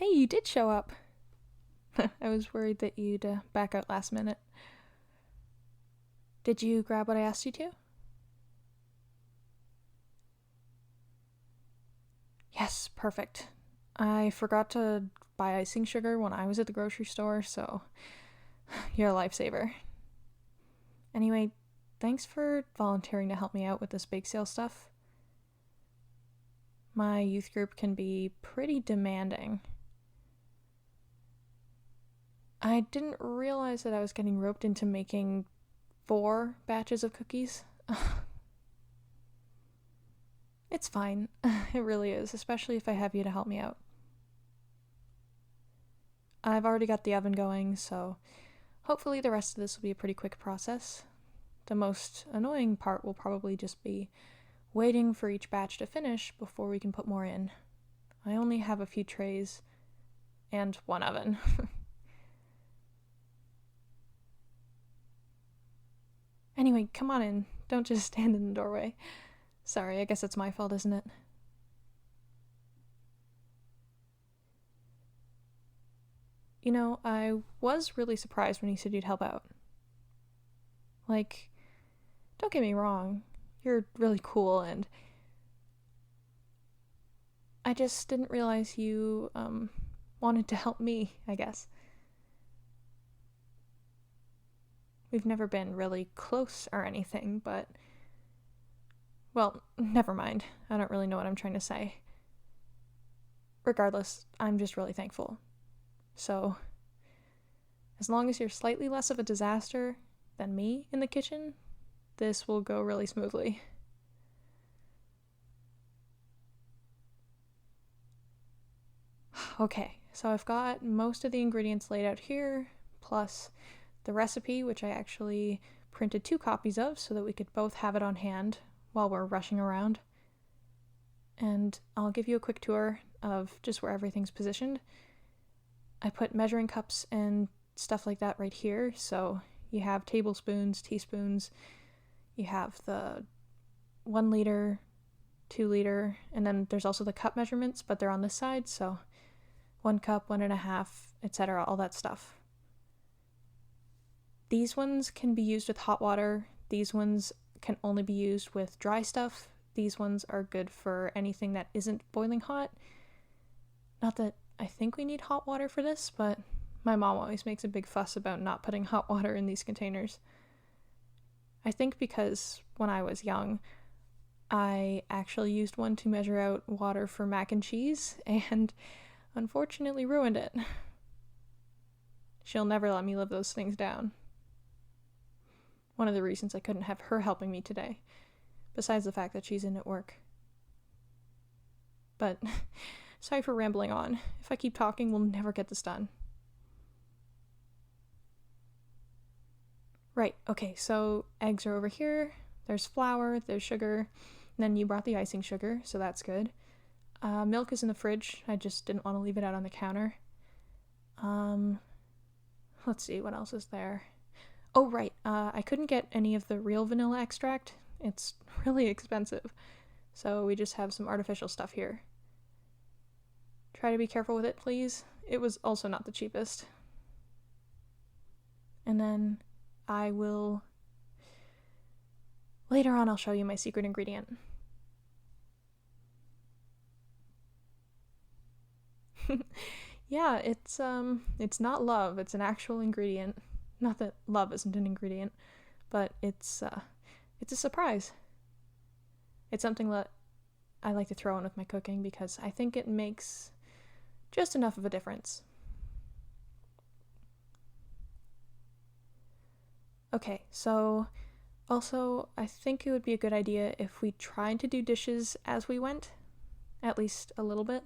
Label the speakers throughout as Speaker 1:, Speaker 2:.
Speaker 1: Hey, you did show up. I was worried that you'd back out last minute. Did you grab what I asked you to? Yes, perfect. I forgot to buy icing sugar when I was at the grocery store, so you're a lifesaver. Anyway, thanks for volunteering to help me out with this bake sale stuff. My youth group can be pretty demanding. I didn't realize that I was getting roped into making 4 batches of cookies. It's fine. It really is, especially if I have you to help me out. I've already got the oven going, so hopefully the rest of this will be a pretty quick process. The most annoying part will probably just be waiting for each batch to finish before we can put more in. I only have a few trays and 1 oven. Anyway, come on in. Don't just stand in the doorway. Sorry, I guess it's my fault, isn't it? You know, I was really surprised when you said you'd help out. Like, don't get me wrong, you're really cool, and I just didn't realize you, wanted to help me, I guess. We've never been really close or anything, but... Well, never mind. I don't really know what I'm trying to say. Regardless, I'm just really thankful. So, as long as you're slightly less of a disaster than me in the kitchen, this will go really smoothly. Okay, so I've got most of the ingredients laid out here, plus the recipe, which I actually printed 2 copies of so that we could both have it on hand while we're rushing around. And I'll give you a quick tour of just where everything's positioned. I put measuring cups and stuff like that right here, so you have tablespoons, teaspoons, you have the 1 liter, 2 liter, and then there's also the cup measurements, but they're on this side, so 1 cup, 1.5, etc., all that stuff. These ones can be used with hot water. These ones can only be used with dry stuff. These ones are good for anything that isn't boiling hot. Not that I think we need hot water for this, but my mom always makes a big fuss about not putting hot water in these containers. I think because when I was young, I actually used one to measure out water for mac and cheese, and unfortunately ruined it. She'll never let me live those things down. One of the reasons I couldn't have her helping me today, besides the fact that she's in at work. But sorry for rambling on. If I keep talking, we'll never get this done. Right, okay, so eggs are over here. There's flour, there's sugar. And then you brought the icing sugar, so that's good. Milk is in the fridge. I just didn't want to leave it out on the counter. Let's see, what else is there? Oh, right, I couldn't get any of the real vanilla extract. It's really expensive. So we just have some artificial stuff here. Try to be careful with it, please. It was also not the cheapest. And then later on I'll show you my secret ingredient. Yeah, it's not love, it's an actual ingredient. Not that love isn't an ingredient, but it's a surprise. It's something that I like to throw in with my cooking because I think it makes just enough of a difference. Okay, so also I think it would be a good idea if we tried to do dishes as we went, at least a little bit.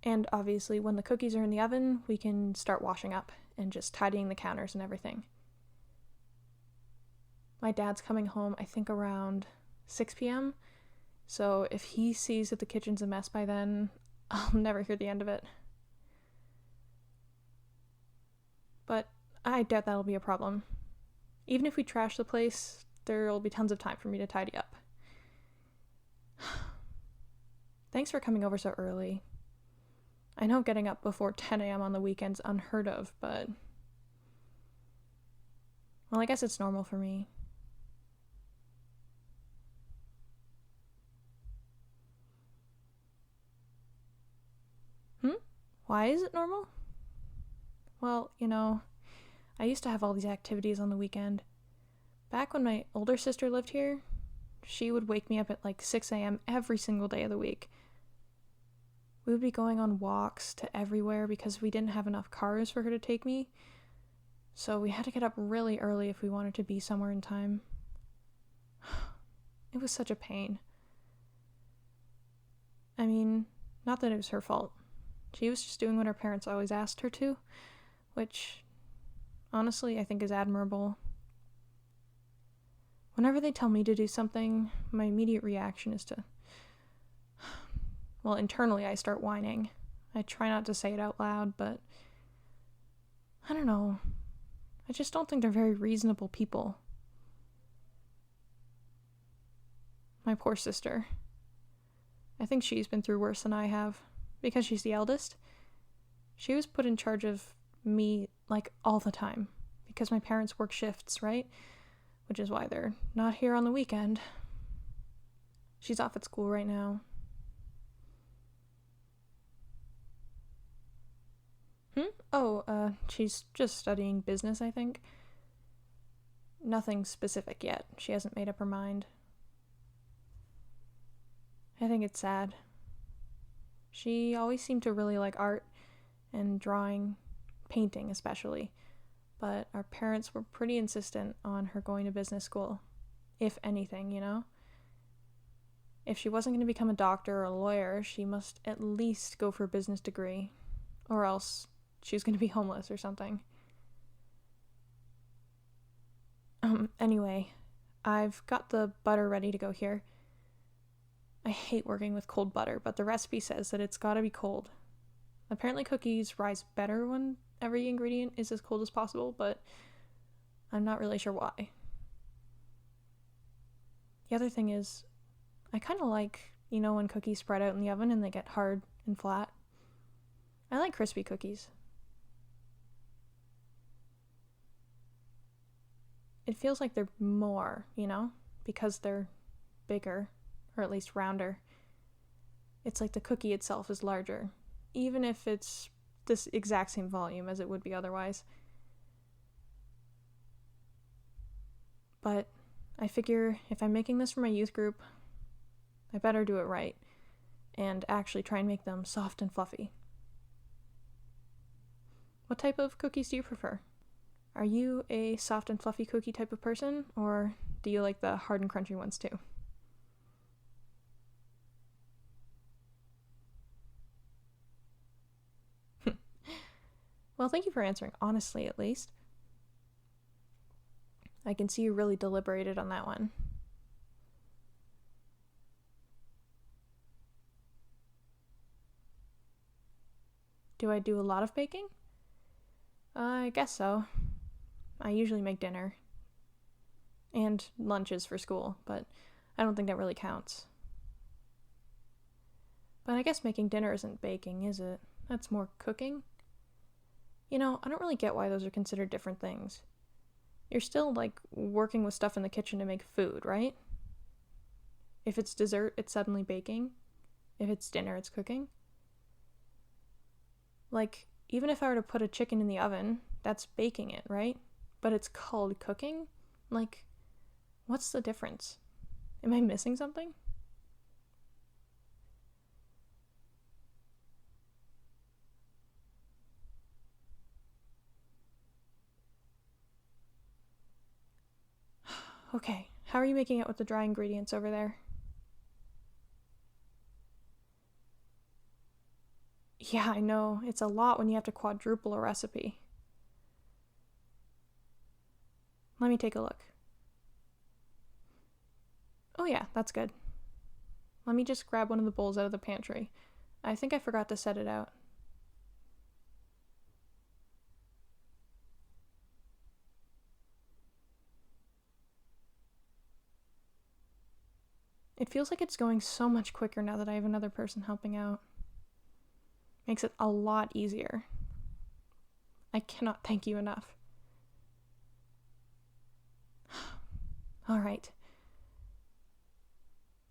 Speaker 1: And obviously when the cookies are in the oven, we can start washing up and just tidying the counters and everything. My dad's coming home, I think around 6 p.m., so if he sees that the kitchen's a mess by then, I'll never hear the end of it. But I doubt that'll be a problem. Even if we trash the place, there'll be tons of time for me to tidy up. Thanks for coming over so early. I know getting up before 10 a.m. on the weekend's unheard of, but... Well, I guess it's normal for me. Why is it normal? Well, I used to have all these activities on the weekend. Back when my older sister lived here, she would wake me up at like 6 a.m. every single day of the week. We would be going on walks to everywhere because we didn't have enough cars for her to take me. So we had to get up really early if we wanted to be somewhere in time. It was such a pain. I mean, not that it was her fault. She was just doing what her parents always asked her to, which, honestly, I think is admirable. Whenever they tell me to do something, my immediate reaction is to... Well, internally I start whining. I try not to say it out loud, but... I don't know. I just don't think they're very reasonable people. My poor sister. I think she's been through worse than I have. Because she's the eldest, she was put in charge of me, like, all the time. Because my parents work shifts, right? Which is why they're not here on the weekend. She's off at school right now. She's just studying business, I think. Nothing specific yet. She hasn't made up her mind. I think it's sad. She always seemed to really like art and drawing, painting especially, but our parents were pretty insistent on her going to business school, if anything, If she wasn't going to become a doctor or a lawyer, she must at least go for a business degree, or else she was going to be homeless or something. Anyway, I've got the butter ready to go here. I hate working with cold butter, but the recipe says that it's gotta be cold. Apparently cookies rise better when every ingredient is as cold as possible, but I'm not really sure why. The other thing is, I kind of like, when cookies spread out in the oven and they get hard and flat. I like crispy cookies. It feels like they're more, because they're bigger. Or at least rounder. It's like the cookie itself is larger, even if it's this exact same volume as it would be otherwise. But I figure if I'm making this for my youth group, I better do it right, and actually try and make them soft and fluffy. What type of cookies do you prefer? Are you a soft and fluffy cookie type of person, or do you like the hard and crunchy ones too? Well, thank you for answering honestly, at least. I can see you really deliberated on that one. Do I do a lot of baking? I guess so. I usually make dinner. And lunches for school, but I don't think that really counts. But I guess making dinner isn't baking, is it? That's more cooking. I don't really get why those are considered different things. You're still, working with stuff in the kitchen to make food, right? If it's dessert, it's suddenly baking. If it's dinner, it's cooking. Even if I were to put a chicken in the oven, that's baking it, right? But it's called cooking? What's the difference? Am I missing something? Okay, how are you making out with the dry ingredients over there? Yeah, I know. It's a lot when you have to quadruple a recipe. Let me take a look. Oh yeah, that's good. Let me just grab one of the bowls out of the pantry. I think I forgot to set it out. It feels like it's going so much quicker now that I have another person helping out. Makes it a lot easier. I cannot thank you enough. All right.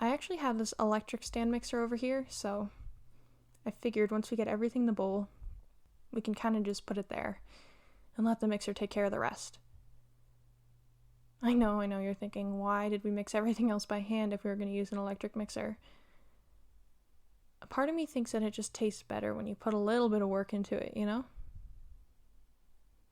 Speaker 1: I actually have this electric stand mixer over here, so I figured once we get everything in the bowl, we can kind of just put it there and let the mixer take care of the rest. I know, you're thinking, why did we mix everything else by hand if we were going to use an electric mixer? A part of me thinks that it just tastes better when you put a little bit of work into it, you know?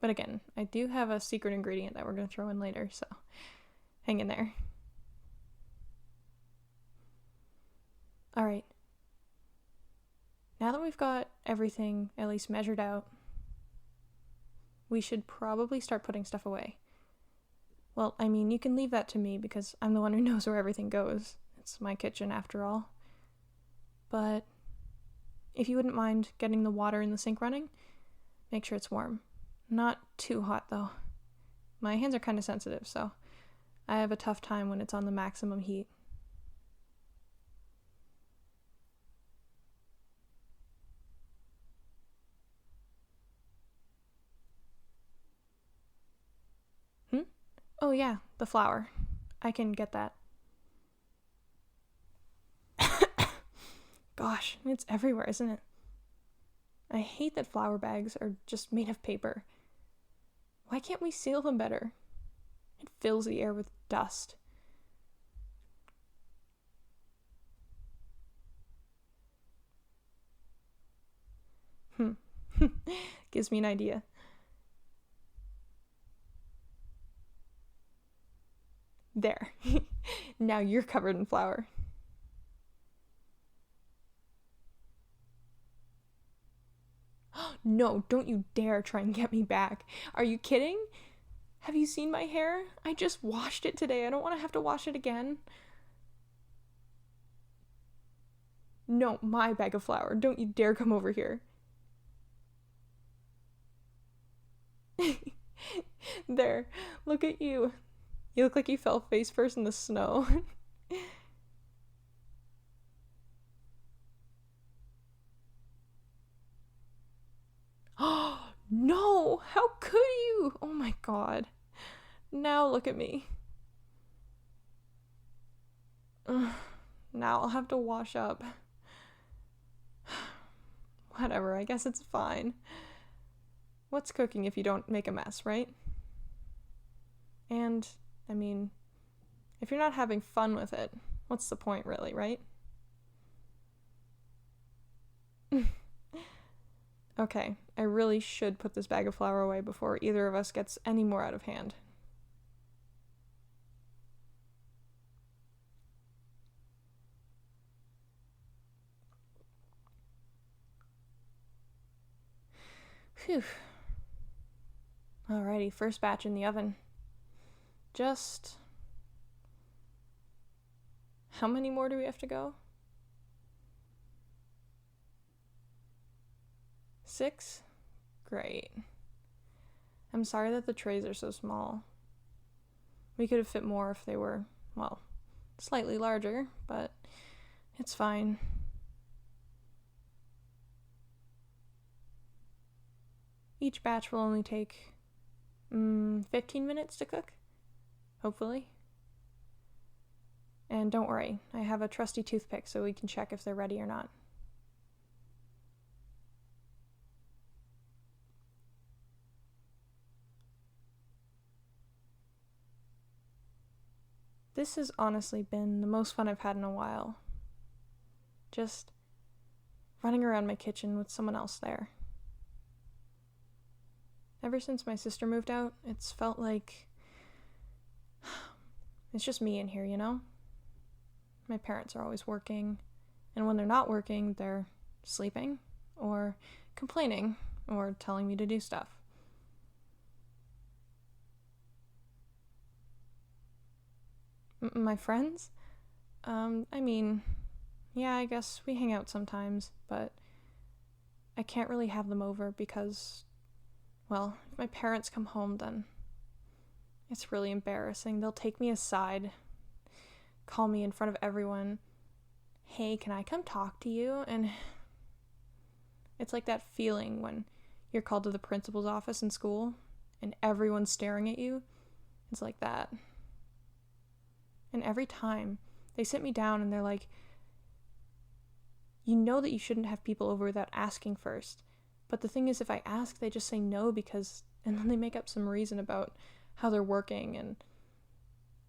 Speaker 1: But again, I do have a secret ingredient that we're going to throw in later, so hang in there. Alright. Now that we've got everything at least measured out, we should probably start putting stuff away. Well, I mean, you can leave that to me because I'm the one who knows where everything goes. It's my kitchen after all. But if you wouldn't mind getting the water in the sink running, make sure it's warm. Not too hot though. My hands are kind of sensitive, so I have a tough time when it's on the maximum heat. Oh yeah, the flour. I can get that. Gosh, it's everywhere, isn't it? I hate that flour bags are just made of paper. Why can't we seal them better? It fills the air with dust. Gives me an idea. There. Now you're covered in flour. No, don't you dare try and get me back. Are you kidding? Have you seen my hair? I just washed it today. I don't want to have to wash it again. No, my bag of flour. Don't you dare come over here. There, look at you. You look like you fell face first in the snow. Oh, no! How could you? Oh my god. Now look at me. Now I'll have to wash up. Whatever, I guess it's fine. What's cooking if you don't make a mess, right? And, I mean, if you're not having fun with it, what's the point really, right? Okay, I really should put this bag of flour away before either of us gets any more out of hand. Phew. Alrighty, first batch in the oven. Just... how many more do we have to go? 6? Great. I'm sorry that the trays are so small. We could have fit more if they were, well, slightly larger, but it's fine. Each batch will only take 15 minutes to cook, hopefully. And don't worry, I have a trusty toothpick so we can check if they're ready or not. This has honestly been the most fun I've had in a while. Just running around my kitchen with someone else there. Ever since my sister moved out, it's felt like it's just me in here, you know? My parents are always working, and when they're not working, they're sleeping, or complaining, or telling me to do stuff. My friends? I mean, yeah, I guess we hang out sometimes, but I can't really have them over because, well, if my parents come home, then it's really embarrassing. They'll take me aside, call me in front of everyone, hey, can I come talk to you? And It's like that feeling when you're called to the principal's office in school and everyone's staring at you. It's like that. And every time they sit me down and they're like, you know that you shouldn't have people over without asking first. But the thing is, if I ask, they just say no and then they make up some reason about how they're working and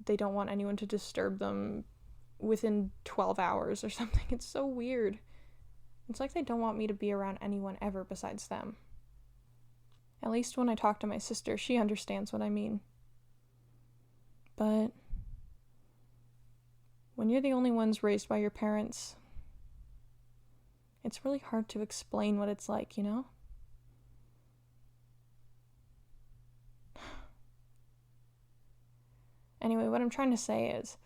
Speaker 1: they don't want anyone to disturb them within 12 hours or something. It's so weird. It's like they don't want me to be around anyone ever besides them. At least when I talk to my sister, she understands what I mean. But when you're the only ones raised by your parents, it's really hard to explain what it's like, you know? Anyway, what I'm trying to say is,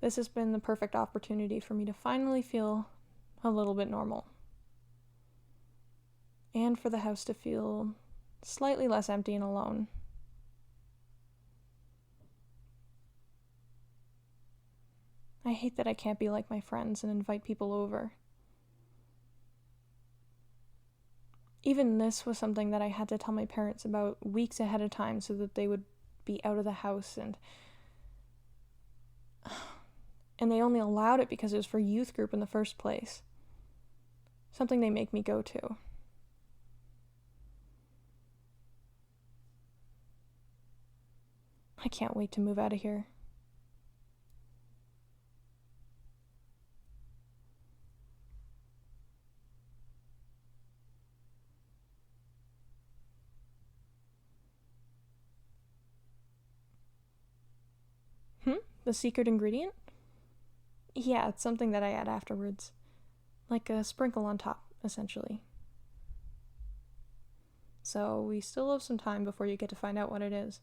Speaker 1: this has been the perfect opportunity for me to finally feel a little bit normal. And for the house to feel slightly less empty and alone. I hate that I can't be like my friends and invite people over. Even this was something that I had to tell my parents about weeks ahead of time so that they would be out of the house, and they only allowed it because it was for youth group in the first place. Something they make me go to. I can't wait to move out of here. The secret ingredient? Yeah, it's something that I add afterwards. Like a sprinkle on top, essentially. So we still have some time before you get to find out what it is.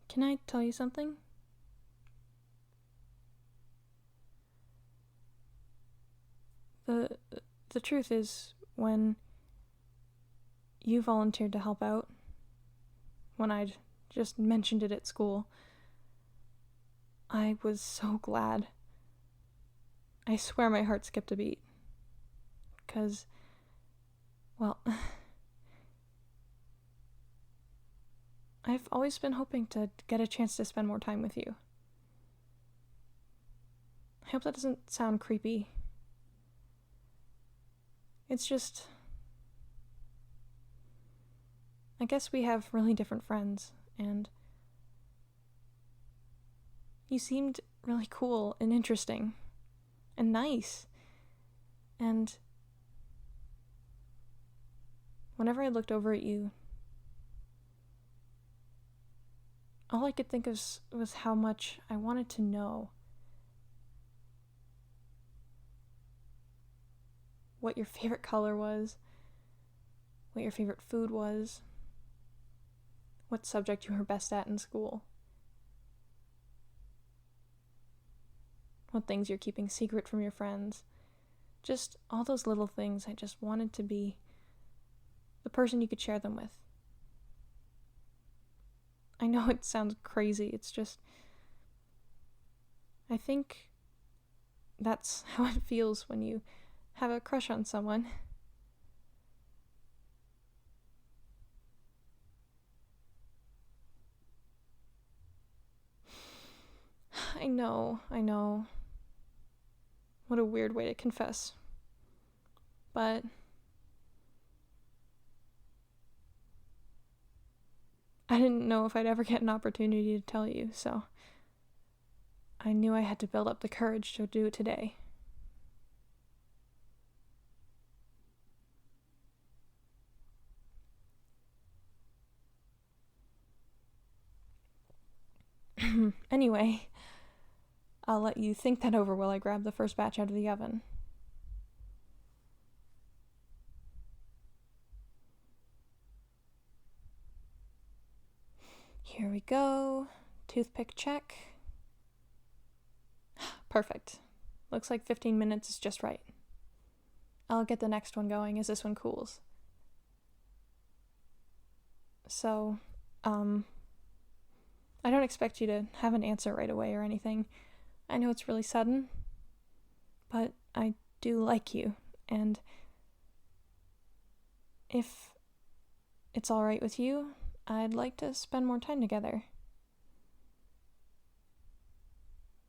Speaker 1: Can I tell you something? The truth is, when you volunteered to help out, when I'd just mentioned it at school, I was so glad. I swear my heart skipped a beat. 'Cause, well, I've always been hoping to get a chance to spend more time with you. I hope that doesn't sound creepy. It's just, I guess we have really different friends, and you seemed really cool and interesting and nice. And whenever I looked over at you, all I could think of was how much I wanted to know. What your favorite color was, what your favorite food was, what subject you were best at in school, what things you're keeping secret from your friends. Just all those little things. I just wanted to be the person you could share them with. I know it sounds crazy, it's just, I think that's how it feels when you have a crush on someone. I know. What a weird way to confess. But I didn't know if I'd ever get an opportunity to tell you, so I knew I had to build up the courage to do it today. Anyway, I'll let you think that over while I grab the first batch out of the oven. Here we go. Toothpick check. Perfect. Looks like 15 minutes is just right. I'll get the next one going as this one cools. So, I don't expect you to have an answer right away or anything. I know it's really sudden, but I do like you, and if it's all right with you, I'd like to spend more time together.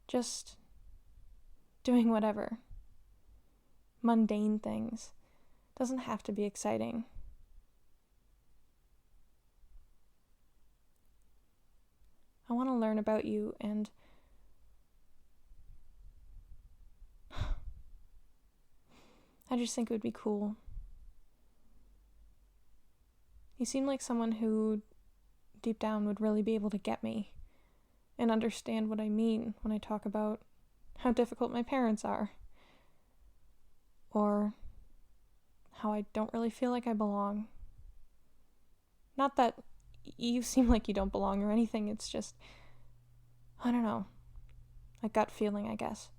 Speaker 1: Just doing whatever. Mundane things. Doesn't have to be exciting. I want to learn about you, and I just think it would be cool. You seem like someone who, deep down, would really be able to get me and understand what I mean when I talk about how difficult my parents are, or how I don't really feel like I belong. Not that you seem like you don't belong or anything, it's just, I don't know, a gut feeling, I guess.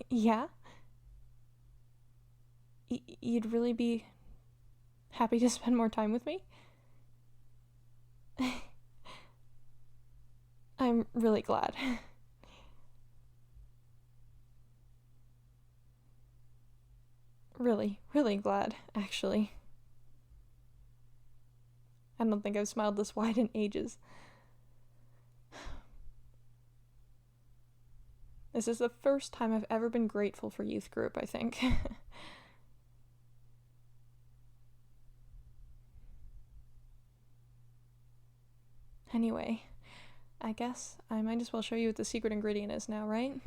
Speaker 1: Yeah? You'd really be happy to spend more time with me? I'm really glad. Really, really glad, actually. I don't think I've smiled this wide in ages. This is the first time I've ever been grateful for youth group, I think. Anyway, I guess I might as well show you what the secret ingredient is now, right?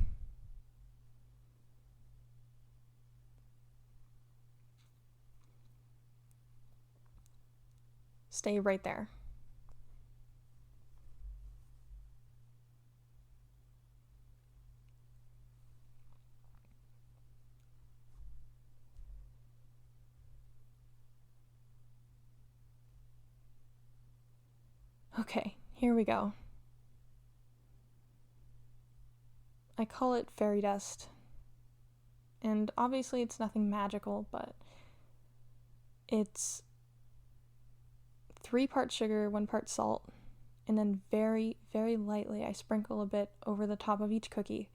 Speaker 1: Stay right there. Okay, here we go. I call it fairy dust. And obviously it's nothing magical, but it's 3 parts sugar, 1 part salt, and then very, very lightly I sprinkle a bit over the top of each cookie.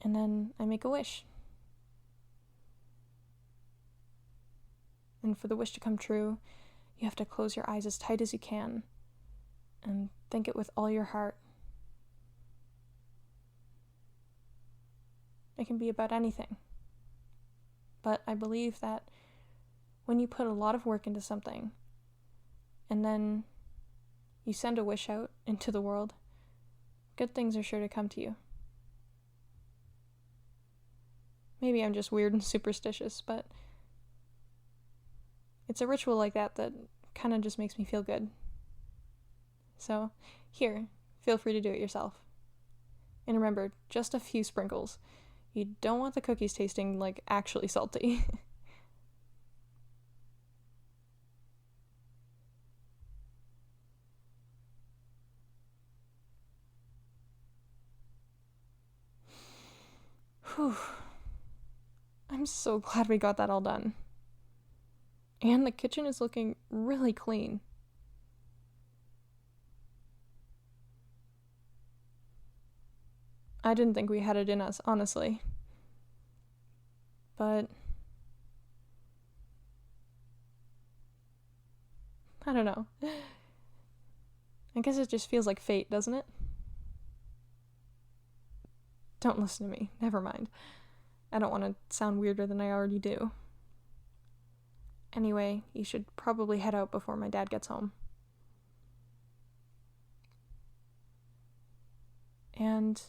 Speaker 1: And then I make a wish. And for the wish to come true, you have to close your eyes as tight as you can and think it with all your heart. It can be about anything. But I believe that when you put a lot of work into something and then you send a wish out into the world, good things are sure to come to you. Maybe I'm just weird and superstitious, but it's a ritual like that kind of just makes me feel good. So, here, feel free to do it yourself. And remember, just a few sprinkles. You don't want the cookies tasting like actually salty. Whew. I'm so glad we got that all done. And the kitchen is looking really clean. I didn't think we had it in us, honestly. But I don't know. I guess it just feels like fate, doesn't it? Don't listen to me. Never mind. I don't want to sound weirder than I already do. Anyway, you should probably head out before my dad gets home. And,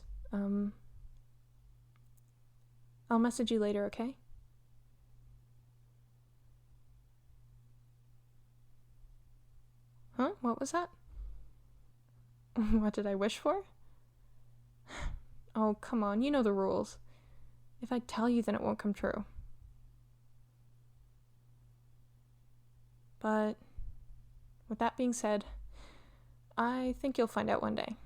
Speaker 1: I'll message you later, okay? Huh? What was that? What did I wish for? Oh, come on, you know the rules. If I tell you, then it won't come true. But with that being said, I think you'll find out one day.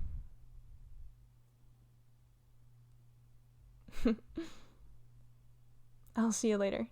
Speaker 1: I'll see you later.